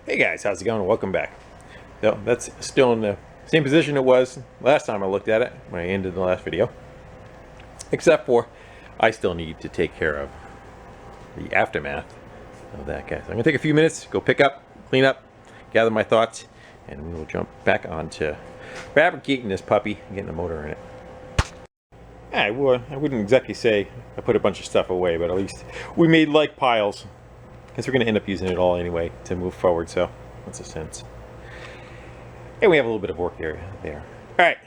Hey guys, how's it going? Welcome back. So that's still in the same position it was last time I looked at it when I ended the last video. Except for I still need to take care of the aftermath of that, guys. I'm gonna take a few minutes, go pick up, clean up, gather my thoughts, and we will jump back onto fabricating this puppy and getting a motor in it. I wouldn't exactly say I put a bunch of stuff away, but at least we made like piles. Because we're going to end up using it all anyway to move forward, so that's a sense. And we have a little bit of work area there. Alright,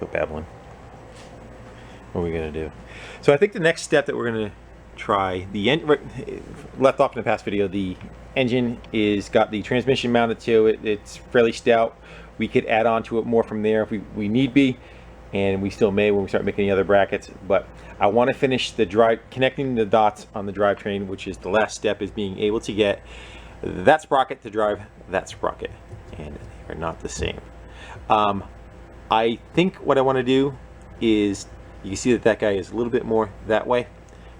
go babbling. What are we going to do? So I think the next step that we're going to try, left off in the past video, the engine is got the transmission mounted to it. It's fairly stout. We could add on to it more from there if we need be. And we still may when we start making the other brackets, but I want to finish the drive, connecting the dots on the drivetrain, which is the last step, is being able to get that sprocket to drive that sprocket, and they're not the same. I think what I want to do is, you can see that guy is a little bit more that way,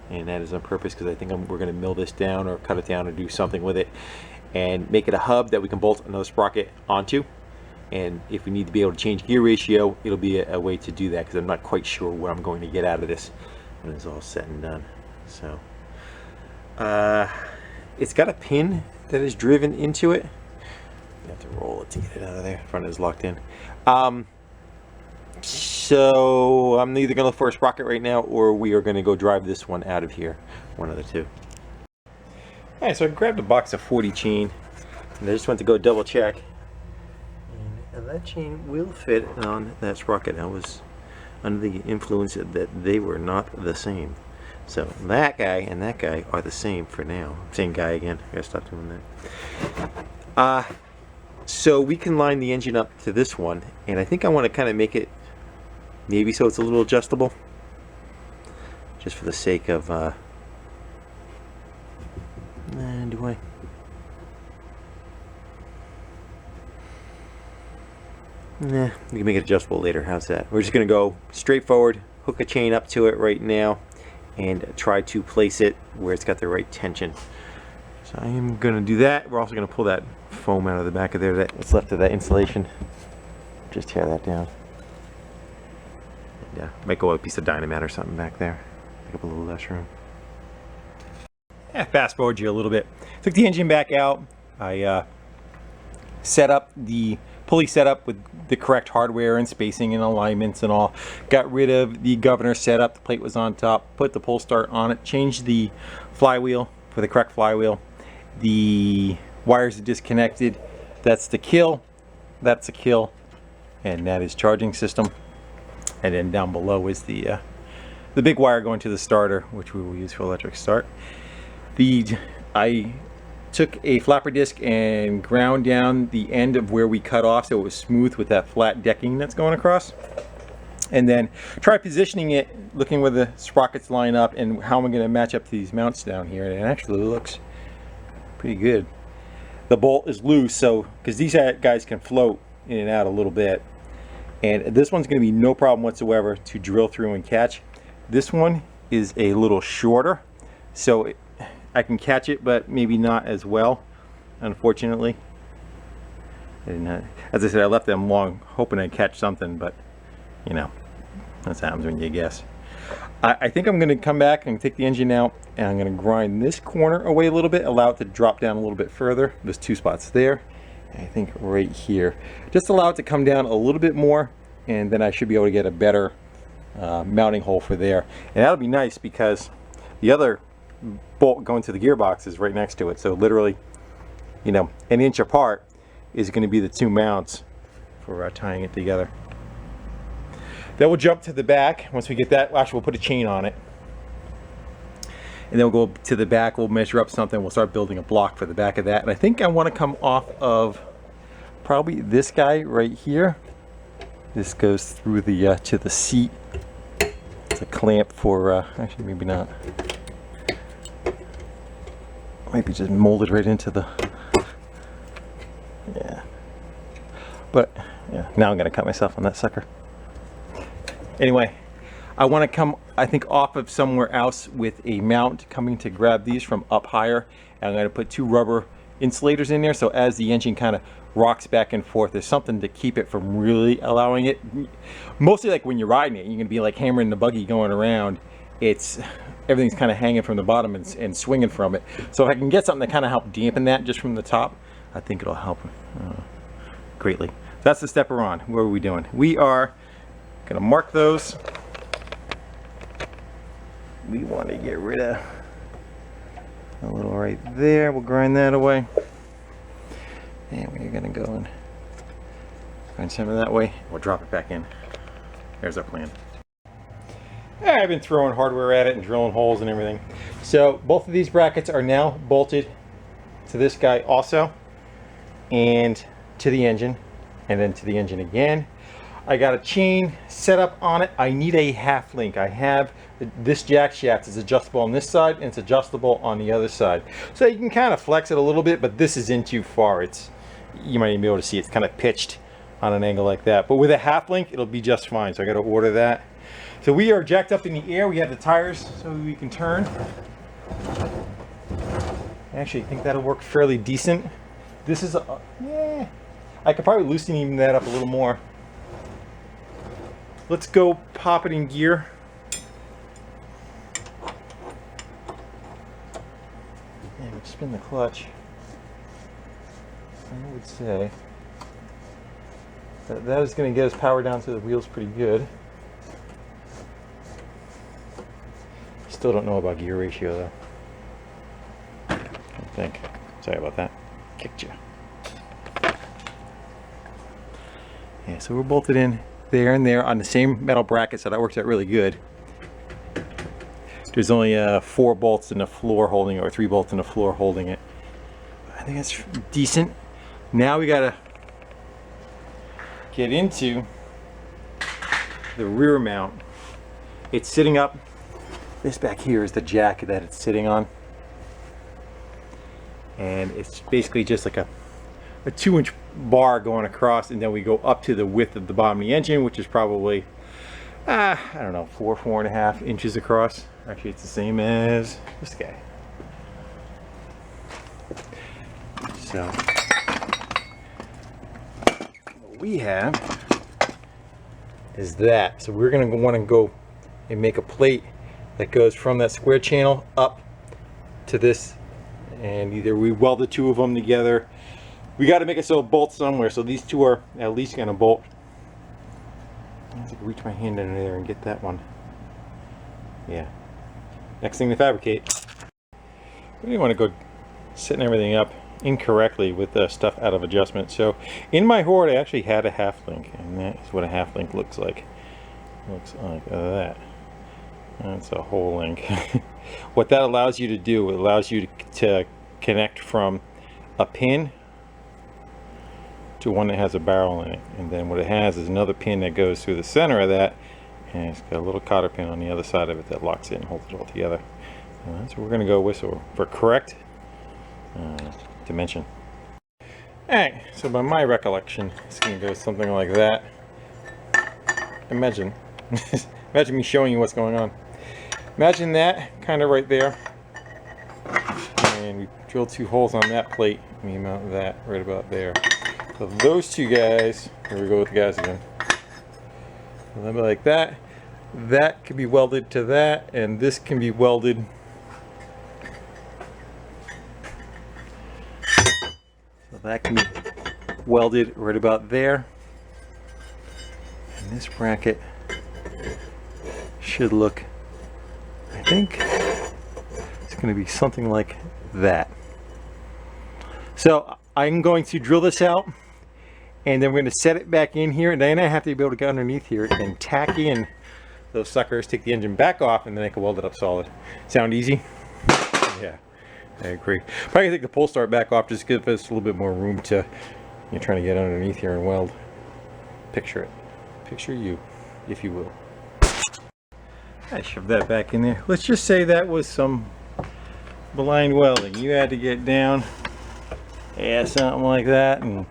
and that is on purpose because I think we're going to mill this down or cut it down or do something with it and make it a hub that we can bolt another sprocket onto. And if we need to be able to change gear ratio, it'll be a way to do that, because I'm not quite sure what I'm going to get out of this when it's all said and done. So it's got a pin that is driven into it. You have to roll it to get it out of there. Front is locked in. So I'm either going to look for a sprocket right now, or we are going to go drive this one out of here. One of the two. Alright, so I grabbed a box of 40 chain, and I just went to go double check. And that chain will fit on that sprocket. I was under the influence that they were not the same. So that guy and that guy are the same for now. Same guy again. I gotta stop doing that. So we can line the engine up to this one, and I think I want to kind of make it maybe so it's a little adjustable, just for the sake of do I? Nah, we can make it adjustable later. How's that? We're just going to go straight forward, hook a chain up to it right now, and try to place it where it's got the right tension. So I am going to do that. We're also going to pull that foam out of the back of there, what's left of that insulation. Just tear that down. And, might go a piece of dynamite or something back there. Make up a little less room. Yeah, fast forward you a little bit. Took the engine back out. I set up the pulley setup with the correct hardware and spacing and alignments and all. Got rid of the governor setup. The plate was on top. Put the pull start on it. Changed the flywheel for the correct flywheel. The wires are disconnected. That's the kill. That's the kill. And that is charging system. And then down below is the big wire going to the starter, which we will use for electric start. I took a flapper disc and ground down the end of where we cut off so it was smooth with that flat decking that's going across. And then try positioning it, looking where the sprockets line up and how I'm going to match up to these mounts down here. And it actually looks pretty good. The bolt is loose, so because these guys can float in and out a little bit. And this one's going to be no problem whatsoever to drill through and catch. This one is a little shorter, so I can catch it, but maybe not as well, unfortunately. And as I said, I left them long, hoping I'd catch something, but you know, that's what happens when you guess. I think I'm going to come back and take the engine out, and I'm going to grind this corner away a little bit, allow it to drop down a little bit further. There's two spots there, and I think right here. Just allow it to come down a little bit more, and then I should be able to get a better mounting hole for there. And that'll be nice because the other bolt going to the gearbox is right next to it, so literally, you know, an inch apart is going to be the two mounts for tying it together. Then we'll jump to the back. Once we get that, actually we'll put a chain on it, and then we'll go to the back, we'll measure up something, we'll start building a block for the back of that. And I think I want to come off of probably this guy right here. This goes through the to the seat. It's a clamp for actually maybe not. Might be just molded right into the, yeah. But yeah, now I'm gonna cut myself on that sucker. Anyway, I want to come, I think, off of somewhere else with a mount coming to grab these from up higher. And I'm going to put two rubber insulators in there, so as the engine kind of rocks back and forth, there's something to keep it from really allowing it. Mostly like when you're riding it, you're gonna be like hammering the buggy going around. Everything's kind of hanging from the bottom and swinging from it. So if I can get something to kind of help dampen that just from the top, I think it'll help greatly. That's the step we're on. What are we doing? We are gonna mark those. We want to get rid of a little right there. We'll grind that away. And we're gonna go and grind some of that way. We'll drop it back in. There's our plan. I've been throwing hardware at it and drilling holes and everything. So both of these brackets are now bolted to this guy also, and to the engine, and then to the engine again. I got a chain set up on it. I need a half link. I have this jack shaft is adjustable on this side and it's adjustable on the other side. So you can kind of flex it a little bit, but this is in too far. You might even be able to see it's kind of pitched on an angle like that. But with a half link, it'll be just fine. So I got to order that. So we are jacked up in the air. We have the tires so we can turn. Actually, I think that'll work fairly decent. This is, yeah, I could probably loosen even that up a little more. Let's go pop it in gear. And we'll spin the clutch. I would say that is going to get us power down to the wheels pretty good. Still don't know about gear ratio though. I think. Sorry about that. Kicked you. Yeah, so we're bolted in there and there on the same metal bracket, so that works out really good. There's only 4 bolts in the floor holding it, or 3 bolts in the floor holding it. I think that's decent. Now we gotta get into the rear mount. It's sitting up. This back here is the jack that it's sitting on. And it's basically just like a 2-inch bar going across, and then we go up to the width of the bottom of the engine, which is probably I don't know, 4.5 inches across. Actually, it's the same as this guy. So what we have is that. So we're going to want to go and make a plate that goes from that square channel up to this, and either we weld the 2 of them together. We got to make it so it bolts somewhere, so these 2 are at least going to bolt. I have to reach my hand in there and get that one. Yeah. Next thing to fabricate. We didn't want to go setting everything up incorrectly with the stuff out of adjustment. So in my hoard, I actually had a half link, and that is what a half link looks like. Looks like that. That's a whole link. What that allows you to do, it allows you to connect from a pin to one that has a barrel in it, and then what it has is another pin that goes through the center of that, and it's got a little cotter pin on the other side of it that locks it and holds it all together. And that's what we're going to go with, so for correct dimension. Alright, so by my recollection, it's going to go something like that. Imagine imagine me showing you what's going on. Imagine that kind of right there, and we drill 2 holes on that plate, and we mount that right about there. So those 2 guys, here we go with the guys again, a little bit like that. That can be welded to that, and this can be welded. So that can be welded right about there. And this bracket should look, I think it's going to be something like that. So I'm going to drill this out, and then we're going to set it back in here, and then I have to be able to get underneath here and tack in those suckers, take the engine back off, and then I can weld it up solid. Sound easy? Yeah, I agree. Probably take the pull start back off, just give us a little bit more room to, you're trying to get underneath here and weld. Picture it. Picture you, if you will. I shoved that back in there. Let's just say that was some blind welding. You had to get down, yeah, something like that, and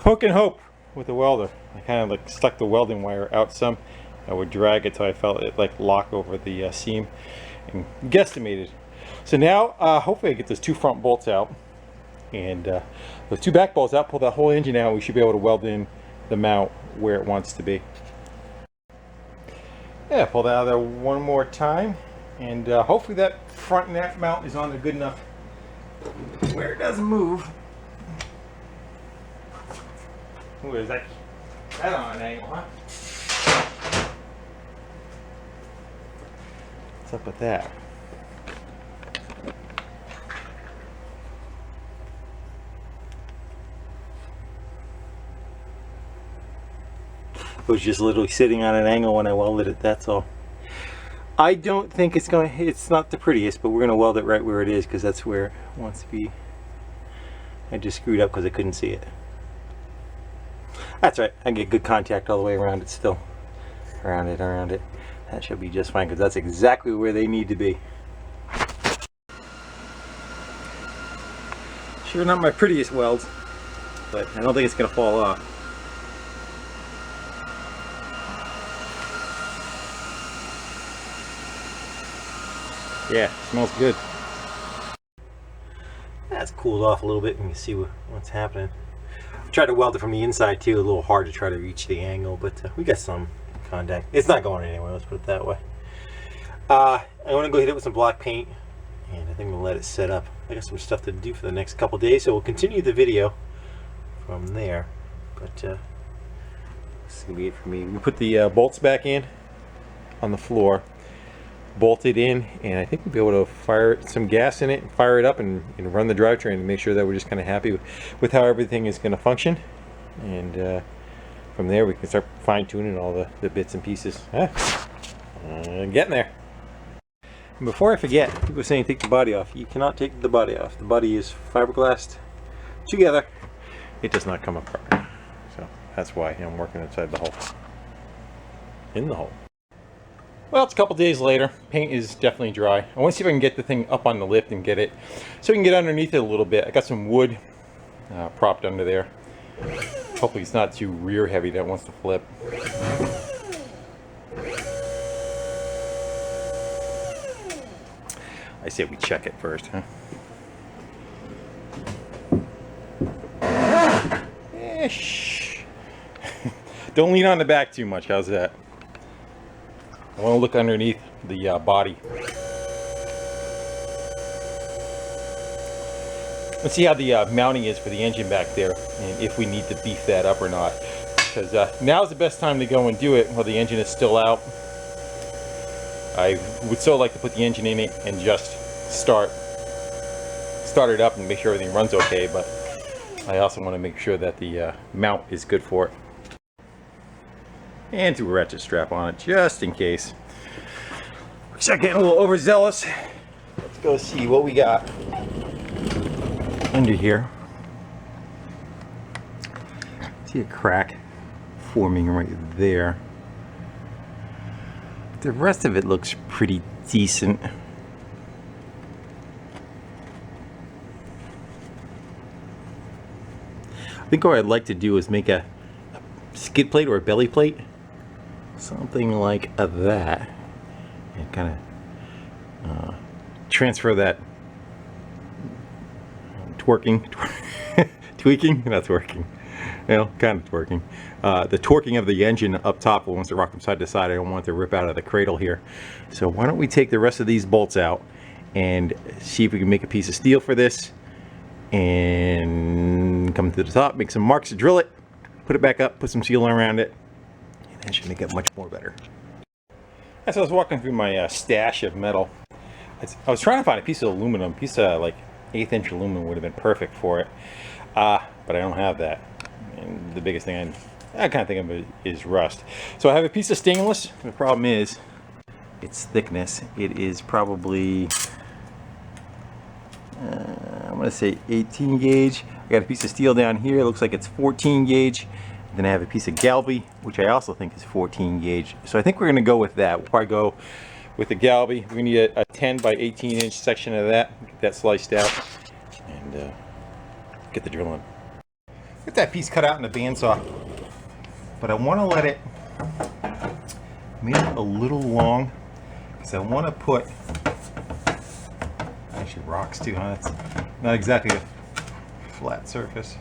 hook and hope with the welder. I kind of like stuck the welding wire out some. I would drag it till I felt it like lock over the seam, and guesstimated. So now hopefully I get those 2 front bolts out, and those 2 back bolts out, pull that whole engine out, we should be able to weld in the mount where it wants to be. Yeah, pull that out of there one more time, and hopefully that front neck mount is on there good enough where it doesn't move. Ooh, is that on an angle, huh? What's up with that? It was just literally sitting on an angle when I welded it, that's all. I don't think it's not the prettiest, but we're going to weld it right where it is because that's where it wants to be. I just screwed up because I couldn't see it. That's right, I get good contact all the way around it still. Around it. That should be just fine because that's exactly where they need to be. Sure, not my prettiest welds, but I don't think it's going to fall off. Yeah, smells good. That's cooled off a little bit. You can see what's happening. I tried to weld it from the inside too. A little hard to try to reach the angle, but we got some contact. It's not going anywhere. Let's put it that way. I want to go hit it with some black paint, and I think I'm gonna let it set up. I got some stuff to do for the next couple days, so we'll continue the video from there. But this is gonna be it for me. We put the bolts back in on the floor. Bolted in, and I think we'll be able to fire some gas in it and fire it up and run the drivetrain and make sure that we're just kind of happy with how everything is going to function, and from there we can start fine-tuning all the bits and pieces. Getting there. And before I forget, people are saying take the body off. You cannot take the body off. The body is fiberglassed together. It does not come apart, so that's why I'm working inside the hole, in the hole. Well, it's a couple days later. Paint is definitely dry. I want to see if I can get the thing up on the lift and get it so we can get underneath it a little bit. I got some wood propped under there. Hopefully it's not too rear heavy that it wants to flip. I say we check it first, huh? Shh. Don't lean on the back too much. How's that? I want to look underneath the body. Let's see how the mounting is for the engine back there, and if we need to beef that up or not. Because now's the best time to go and do it while the engine is still out. I would so like to put the engine in it and just start it up and make sure everything runs okay, but I also want to make sure that the mount is good for it. And threw a ratchet strap on it just in case. We start getting a little overzealous. Let's go see what we got under here. See a crack forming right there. The rest of it looks pretty decent. I think what I'd like to do is make a skid plate or a belly plate. Something like that, and kind of transfer that tweaking, not twerking, well, kind of twerking, the torquing of the engine up top once it rock from side to side. I don't want it to rip out of the cradle here, so why don't we take the rest of these bolts out and see if we can make a piece of steel for this, and come to the top, make some marks, drill it, put it back up, put some sealant around it. That should make it much more better. As I was walking through my stash of metal, I was trying to find a piece of aluminum, piece of like 1/8 inch aluminum would have been perfect for it, but I don't have that. And the biggest thing I kind of think of is rust. So I have a piece of stainless. The problem is its thickness. It is probably I'm going to say 18 gauge. I got a piece of steel down here. It looks like it's 14 gauge. Then I have a piece of Galby, which I also think is 14 gauge. So I think we're going to go with that. We'll probably go with the Galby. We need a 10 by 18 inch section of that. Get that sliced out and get the drilling. Get that piece cut out in the bandsaw. But I want to let it make it a little long because I want to put, actually rocks too, huh? That's not exactly flat surface.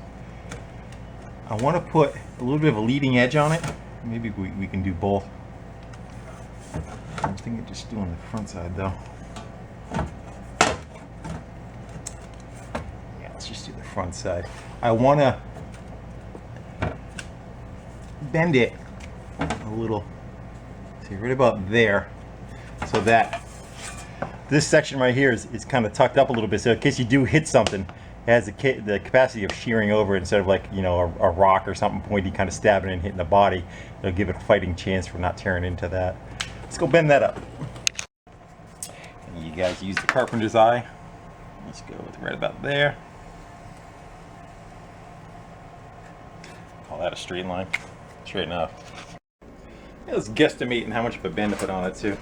I want to put a little bit of a leading edge on it. Maybe we can do both. I'm thinking just doing the front side though. Yeah, let's just do the front side. I want to bend it a little, see, right about there, so that this section right here is kind of tucked up a little bit, so in case you do hit something, it has the capacity of shearing over it instead of, like, you know, a rock or something pointy kind of stabbing and hitting the body. It'll give it a fighting chance for not tearing into that. Let's go bend that up. And you guys use the carpenter's eye. Let's go with right about there. Call that a straight line. Straight enough. Yeah, let's guesstimate how much of a bend to put on it too.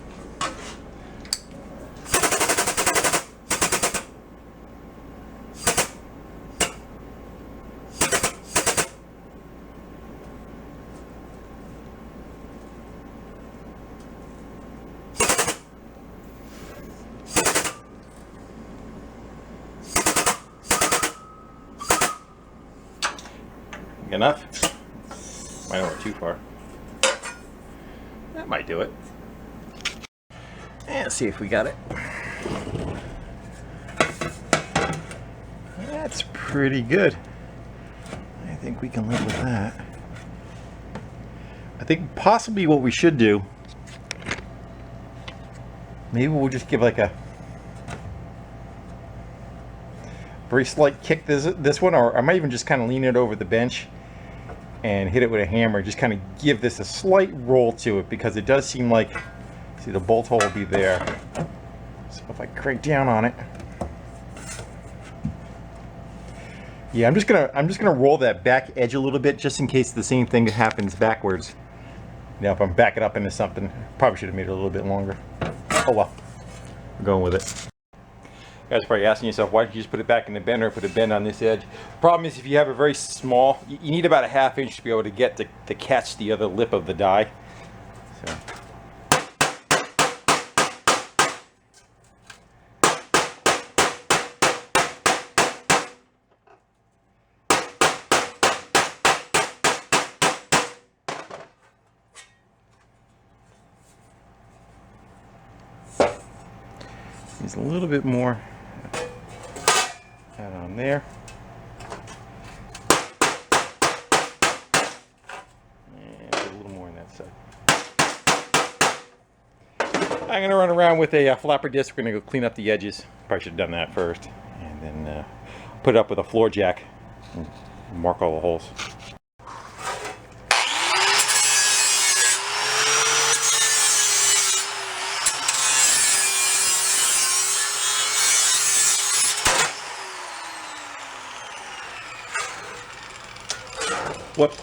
Enough? Might not go too far. That might do it. And let's see if we got it. That's pretty good. I think we can live with that. I think possibly what we should do, maybe we'll just give like a very slight kick this one, or I might even just kind of lean it over the bench and hit it with a hammer, just kind of give this a slight roll to it, because it does seem like, see, the bolt hole will be there. So if I crank down on it, yeah, I'm just gonna roll that back edge a little bit, just in case the same thing happens backwards. Now, if I'm backing up into something, probably should have made it a little bit longer. Oh well, we're going with it. You guys are probably asking yourself, why don't you just put it back in the bender, put a bend on this edge? The problem is, if you have a very small, you need about a ½ inch to be able to get to catch the other lip of the die. So. Needs a little bit more. That on there. And a little more on that side. I'm going to run around with a flapper disc. We're going to go clean up the edges. Probably should have done that first. And then put it up with a floor jack and mark all the holes. Whoop.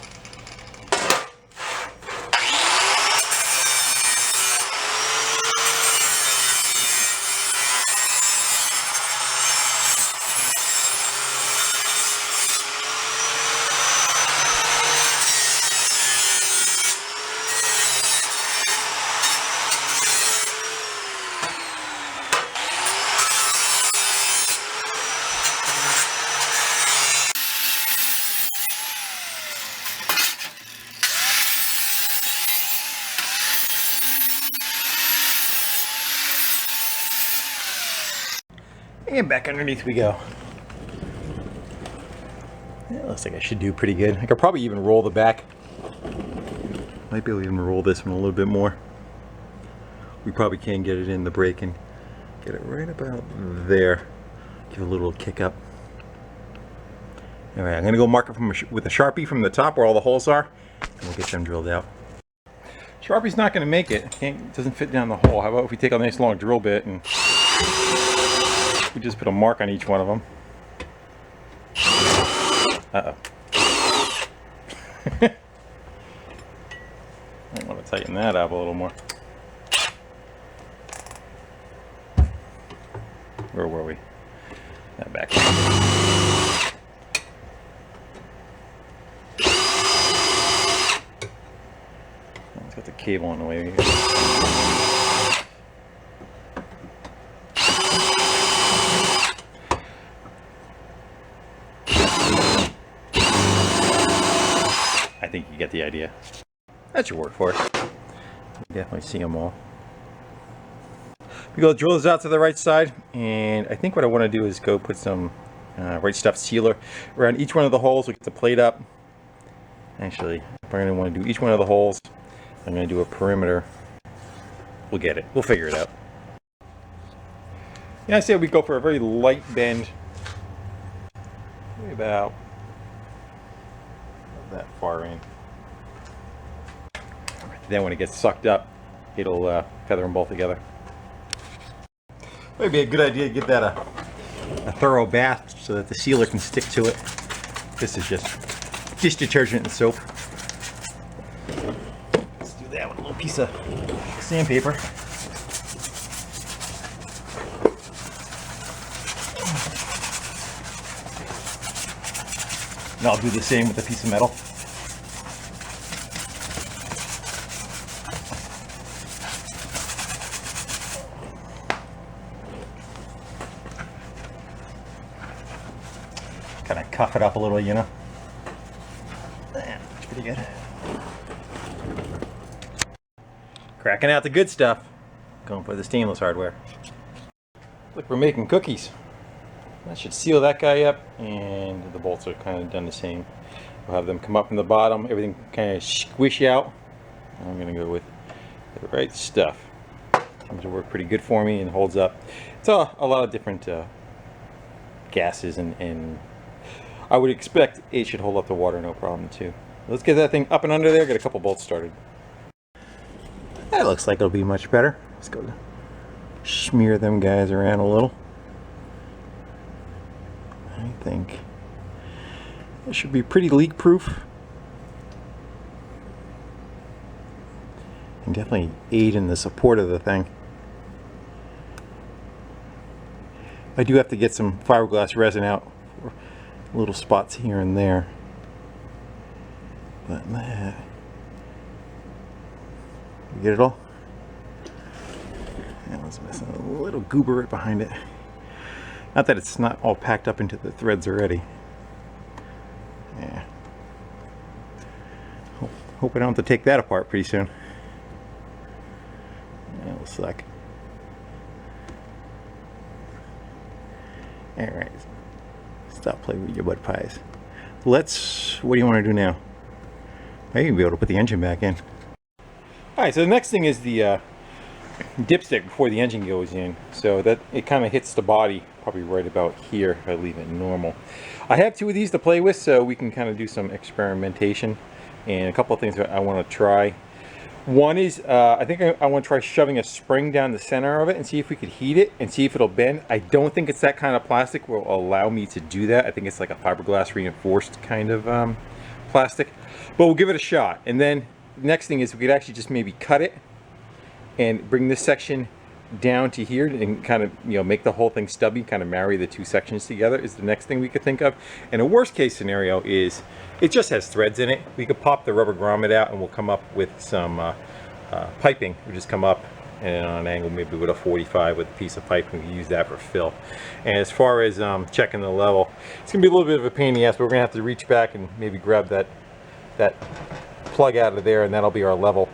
And back underneath we go. Yeah, looks like I should do pretty good. I could probably even roll the back. Might be able to even roll this one a little bit more. We probably can get it in the brake and get it right about there. Give it a little kick up. Alright, I'm going to go mark it with a Sharpie from the top where all the holes are, and we'll get them drilled out. Sharpie's not going to make it. It doesn't fit down the hole. How about if we take a nice long drill bit and we just put a mark on each one of them. Uh-oh. I want to tighten that up a little more. Where were we? That back. It's got the cable in the way. think you get the idea. That's your work for it. You definitely see them all. We go drill this out to the right side, and I think what I want to do is go put some Right Stuff sealer around each one of the holes. We get the plate up. Actually, if I'm going to want to do each one of the holes, I'm going to do a perimeter. We'll get it. We'll figure it out. Yeah, I say we go for a very light bend. Maybe about that far in. Then when it gets sucked up, it'll feather them both together. Maybe a good idea to give that a thorough bath so that the sealer can stick to it. This is just dish detergent and soap. Let's do that with a little piece of sandpaper. And I'll do the same with a piece of metal. Kind of cuff it up a little, you know. That's pretty good. Cracking out the good stuff. Going for the stainless hardware. Look, we're making cookies. That should seal that guy up, and the bolts are kind of done the same. We'll have them come up from the bottom, everything kind of squish out. I'm going to go with the Right Stuff. Seems to work pretty good for me and holds up. It's a lot of different gases, and I would expect it should hold up the water no problem too. Let's get that thing up and under there, get a couple bolts started. That looks like it'll be much better. Let's go smear them guys around a little. I think it should be pretty leak proof and definitely aid in the support of the thing. I do have to get some fiberglass resin out for little spots here and there, but that, you get it all? That one's missing a little goober right behind it. Not that it's not all packed up into the threads already. Yeah. Hope I don't have to take that apart pretty soon. That'll suck. Alright. Stop playing with your mud pies. What do you want to do now? I even be able to put the engine back in. Alright, so the next thing is the dipstick before the engine goes in, so that it kind of hits the body probably right about here if I leave it normal. I have two of these to play with, so we can kind of do some experimentation, and a couple of things that I want to try. One is I think I want to try shoving a spring down the center of it and see if we could heat it and see if it'll bend. I don't think it's that kind of plastic will allow me to do that. I think it's like a fiberglass reinforced kind of plastic, but we'll give it a shot. And then the next thing is we could actually just maybe cut it and bring this section down to here and kind of, you know, make the whole thing stubby, kind of marry the two sections together is the next thing we could think of. And a worst case scenario is it just has threads in it. We could pop the rubber grommet out and we'll come up with some piping. We'll just come up and on an angle maybe with a 45 with a piece of pipe, and we can use that for fill. And as far as checking the level, it's gonna be a little bit of a pain in the ass, but we're gonna have to reach back and maybe grab that plug out of there, and that'll be our level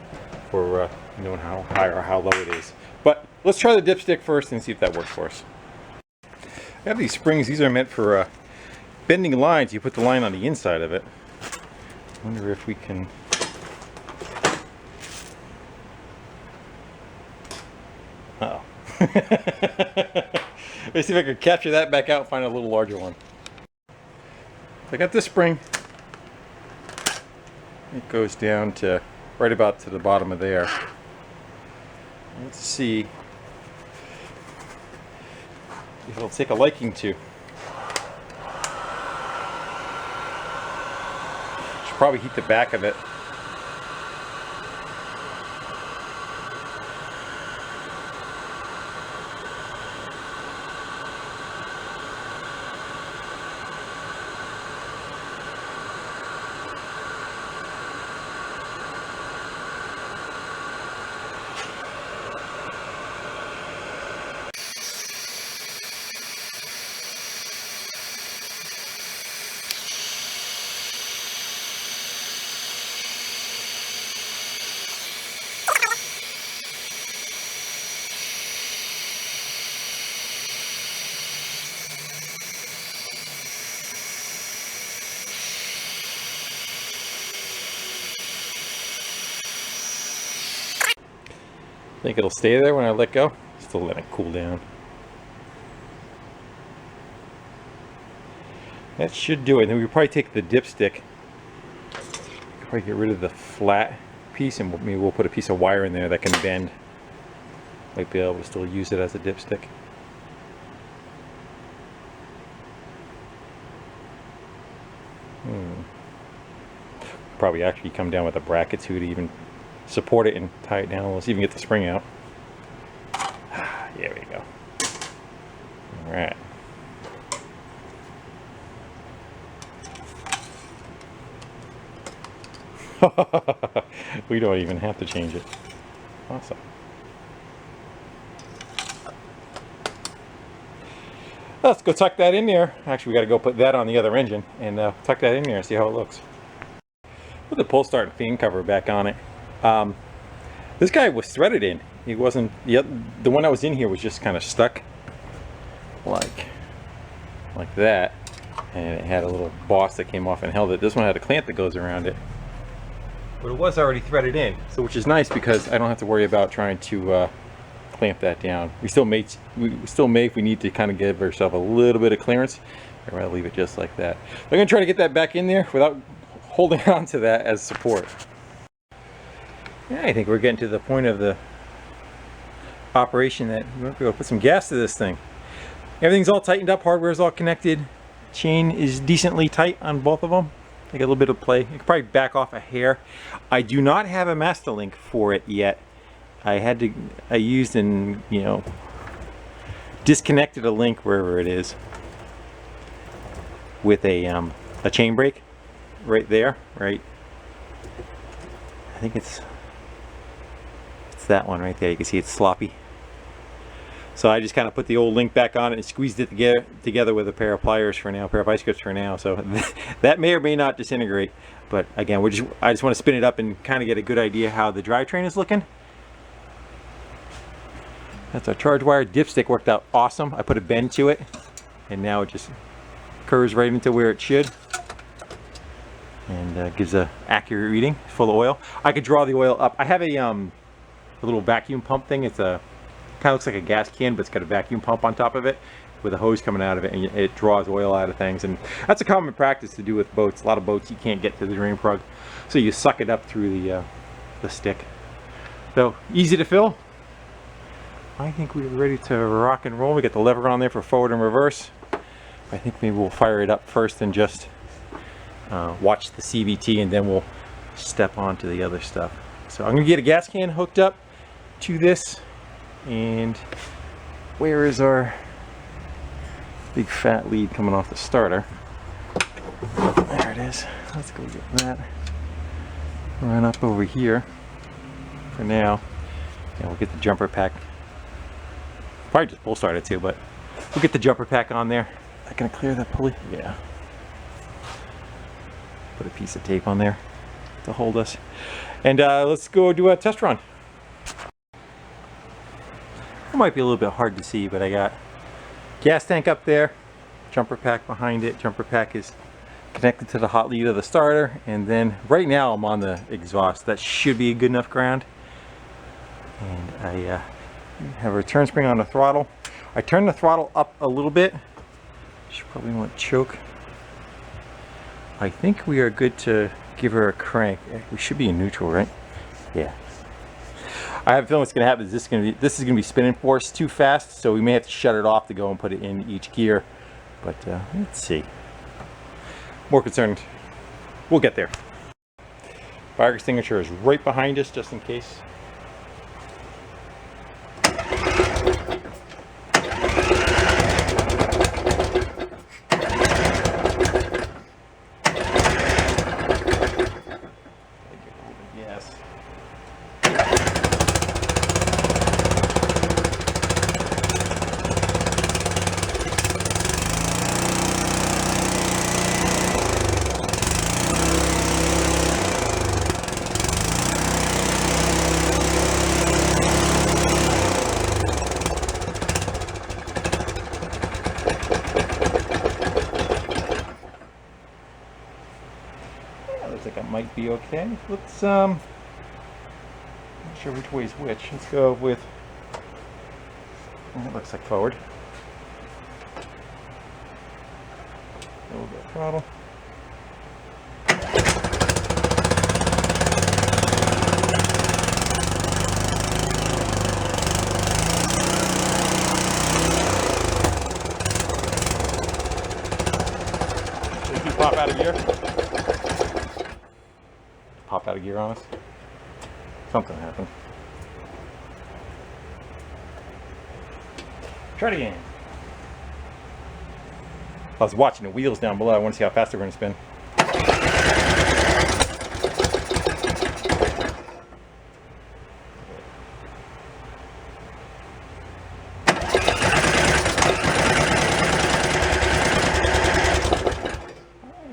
for knowing how high or how low it is. But let's try the dipstick first and see if that works for us. I have these springs. These are meant for bending lines. You put the line on the inside of it. I wonder if we can... Uh-oh. Let's see if I can capture that back out and find a little larger one. So I got this spring. It goes down to right about to the bottom of there. Let's see if it'll take a liking to. Should probably heat the back of it. Think it'll stay there when I let go? Still let it cool down. That should do it. Then we'll probably take the dipstick. Probably get rid of the flat piece, and maybe we'll put a piece of wire in there that can bend. Might be able to still use it as a dipstick. Probably actually come down with a bracket too to even support it and tie it down. Let's even get the spring out. There we go. All right. We don't even have to change it. Awesome. Let's go tuck that in there. Actually, we got to go put that on the other engine and tuck that in there and see how it looks. Put the pull start and fan cover back on it. This guy was threaded in. He wasn't, the one that was in here was just kind of stuck like that, and it had a little boss that came off and held it. This one had a clamp that goes around it, but it was already threaded in, so which is nice because I don't have to worry about trying to clamp that down. We still may if we need to kind of give ourselves a little bit of clearance. I'd rather leave it just like that. I'm gonna try to get that back in there without holding on to that as support. Yeah, I think we're getting to the point of the operation that we're going to put some gas to this thing. Everything's all tightened up, hardware is all connected, chain is decently tight on both of them. I got a little bit of play. You could probably back off a hair. I do not have a master link for it yet. I used and, you know, disconnected a link wherever it is with a chain brake right there, right? I think it's that one right there. You can see it's sloppy. So I just kind of put the old link back on it and squeezed it together with a pair of pliers for now, a pair of vice grips for now. So that may or may not disintegrate. But again, I just want to spin it up and kind of get a good idea how the drivetrain is looking. That's our charge wire. Dipstick worked out awesome. I put a bend to it, and now it just curves right into where it should, and gives a accurate reading. Full of oil. I could draw the oil up. I have a little vacuum pump thing. It's a kind of looks like a gas can, but it's got a vacuum pump on top of it with a hose coming out of it, and it draws oil out of things. And that's a common practice to do with boats. A lot of boats you can't get to the drain plug, so you suck it up through the stick. So easy to fill. I think we're ready to rock and roll. We got the lever on there for forward and reverse. I think maybe we'll fire it up first and just watch the CVT, and then we'll step on to the other stuff. So I'm gonna get a gas can hooked up to this, and where is our big fat lead coming off the starter? There it is. Let's go get that. Run up over here for now, and we'll get the jumper pack. Probably just pull start it too, but we'll get the jumper pack on there. Is that gonna clear that pulley? Yeah. Put a piece of tape on there to hold us. And let's go do a test run. It might be a little bit hard to see, but I got gas tank up there, jumper pack behind it. Jumper pack is connected to the hot lead of the starter, and then right now I'm on the exhaust. That should be a good enough ground. And I have a return spring on the throttle. I turned the throttle up a little bit. Should probably want to choke. I think we are good to give her a crank. We should be in neutral, right? Yeah. I have a feeling what's going to happen is this is going to be spinning force too fast, so we may have to shut it off to go and put it in each gear. But let's see. More concerned. We'll get there. Fire extinguisher is right behind us, just in case. Looks like it might be okay. Let's sure which way is which. Let's go with, it looks like forward. A little bit of throttle. Did you pop out of gear? Pop out of gear on us? Something happened. Try it again. I was watching the wheels down below. I want to see how fast they're going to spin. I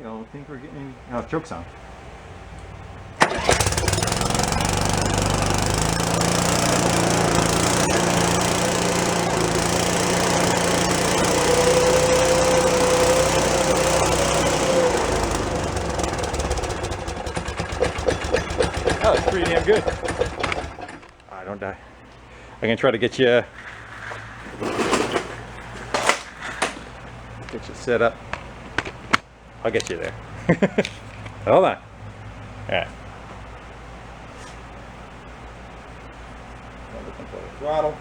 don't think we're getting any... Oh, choke sound. Oh, that's pretty damn good. I don't die. I'm gonna try to get you set up. I'll get you there. Hold on. All right. Looking for the throttle.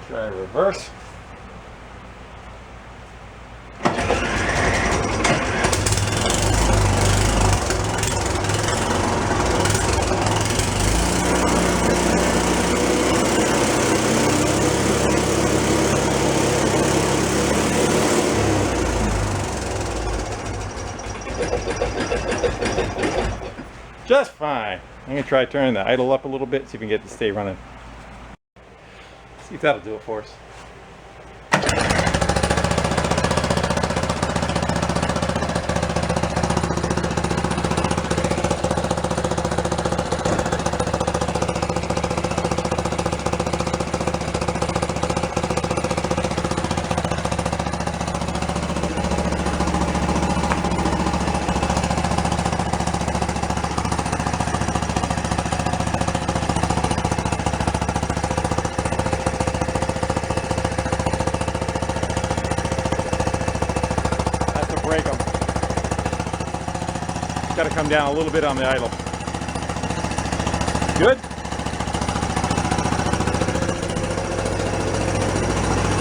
Try reverse. Just fine. I'm gonna try turning the idle up a little bit, see if we can get it to stay running. See if that'll do it for us. Break them. Got to come down a little bit on the idle. Good.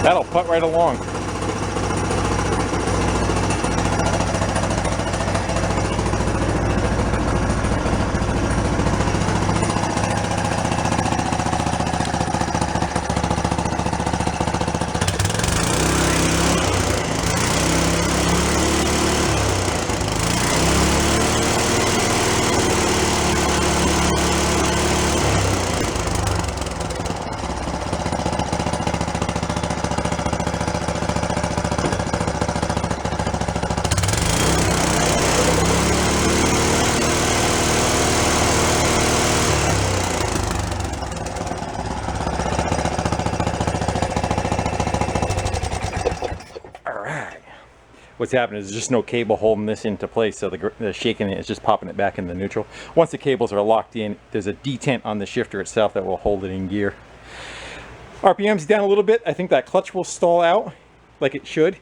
That'll putt right along. What's happening is there's just no cable holding this into place, so the shaking it is just popping it back in the neutral. Once the cables are locked in, there's a detent on the shifter itself that will hold it in gear. RPM's down a little bit. I think that clutch will stall out like it should,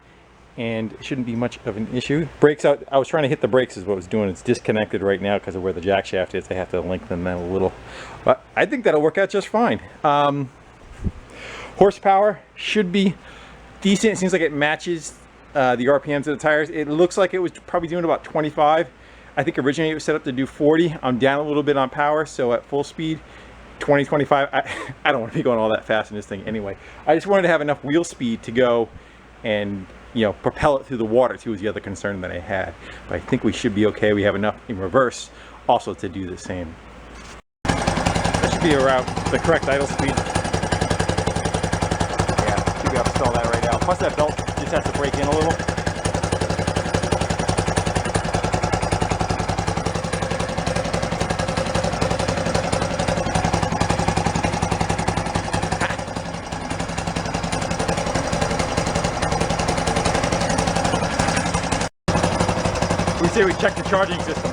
and it shouldn't be much of an issue. Brakes out. I was trying to hit the brakes is what I was doing. It's disconnected right now because of where the jack shaft is. I have to lengthen that a little, but I think that'll work out just fine. Horsepower should be decent. It seems like it matches the RPMs of the tires. It looks like it was probably doing about 25. I think originally it was set up to do 40. I'm down a little bit on power, so at full speed 20, 25. I don't want to be going all that fast in this thing anyway. I just wanted to have enough wheel speed to go and, you know, propel it through the water too, was the other concern that I had. But I think we should be okay. We have enough in reverse also to do the same. That should be around the correct idle speed. Yeah, should be up all that right now. Plus that belt just has to break in a little. We say we check the charging system.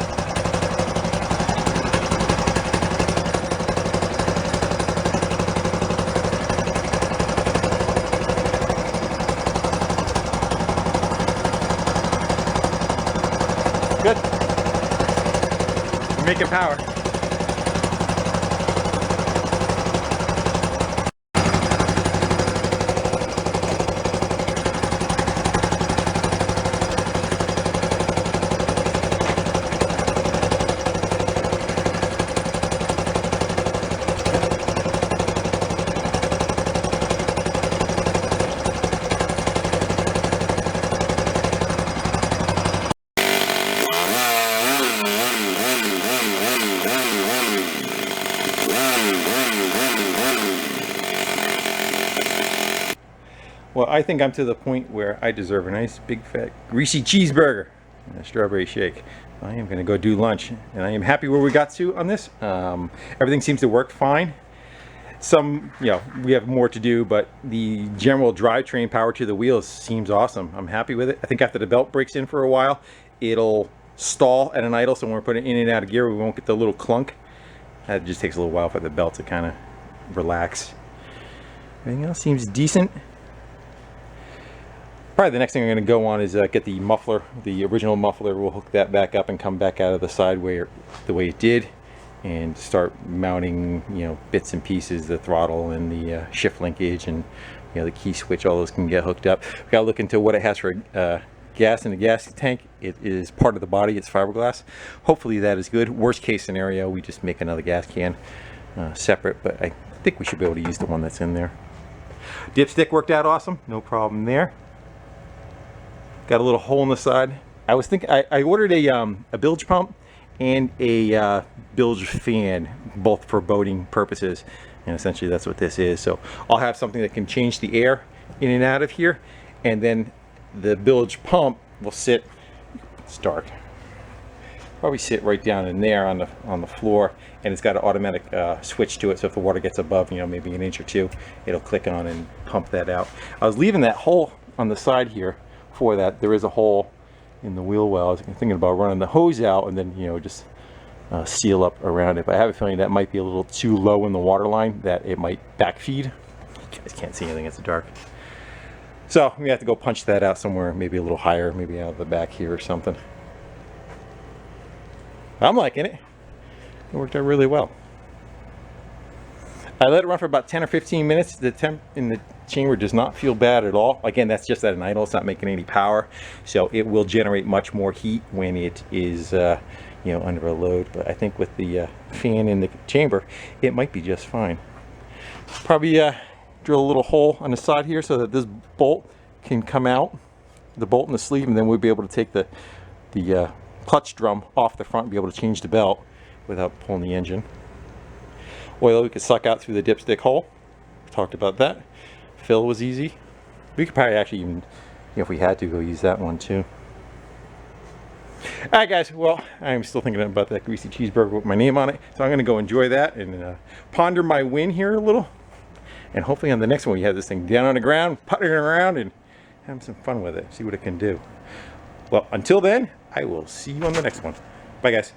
Good. We're making power. Well, I think I'm to the point where I deserve a nice big fat greasy cheeseburger and a strawberry shake. I am going to go do lunch, and I am happy where we got to on this. Everything seems to work fine. We have more to do, but the general drivetrain power to the wheels seems awesome. I'm happy with it. I think after the belt breaks in for a while, it'll stall at an idle, so when we're putting it in and out of gear, we won't get the little clunk. That just takes a little while for the belt to kind of relax. Everything else seems decent. Probably the next thing I'm going to go on is get the muffler, the original muffler. We'll hook that back up and come back out of the side the way it did, and start mounting, bits and pieces, the throttle and the shift linkage and the key switch. All those can get hooked up. We got to look into what it has for gas in the gas tank. It is part of the body. It's fiberglass. Hopefully that is good. Worst case scenario, we just make another gas can separate, but I think we should be able to use the one that's in there. Dipstick worked out awesome. No problem there. Got a little hole in the side. I was thinking I ordered a bilge pump and a bilge fan, both for boating purposes, and essentially that's what this is. So I'll have something that can change the air in and out of here, and then the bilge pump will sit. It's dark. Probably sit right down in there on the floor, and it's got an automatic switch to it. So if the water gets above, maybe an inch or two, it'll click on and pump that out. I was leaving that hole on the side here. For that, there is a hole in the wheel well. I was thinking about running the hose out and then just seal up around it, but I have a feeling that might be a little too low in the water line, that it might backfeed. You guys can't see anything, it's dark. So we have to go punch that out somewhere, maybe a little higher, maybe out of the back here or something. I'm liking it. It worked out really well. I let it run for about 10 or 15 minutes. The temp in the chamber does not feel bad at all. Again, that's just at an idle. It's not making any power. So it will generate much more heat when it is under a load. But I think with the fan in the chamber, it might be just fine. Probably drill a little hole on the side here so that this bolt can come out, the bolt in the sleeve, and then we'll be able to take the clutch drum off the front and be able to change the belt without pulling the engine. Oil we could suck out through the dipstick hole. We talked about that. Fill was easy. We could probably actually even, if we had to, go use that one too. Alright guys, well, I'm still thinking about that greasy cheeseburger with my name on it, so I'm going to go enjoy that and ponder my win here a little. And hopefully on the next one we have this thing down on the ground, puttering around and having some fun with it, see what it can do. Well, until then, I will see you on the next one. Bye guys.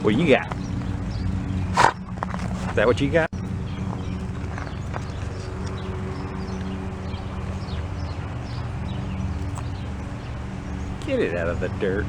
What you got? Is that what you got? Get it out of the dirt.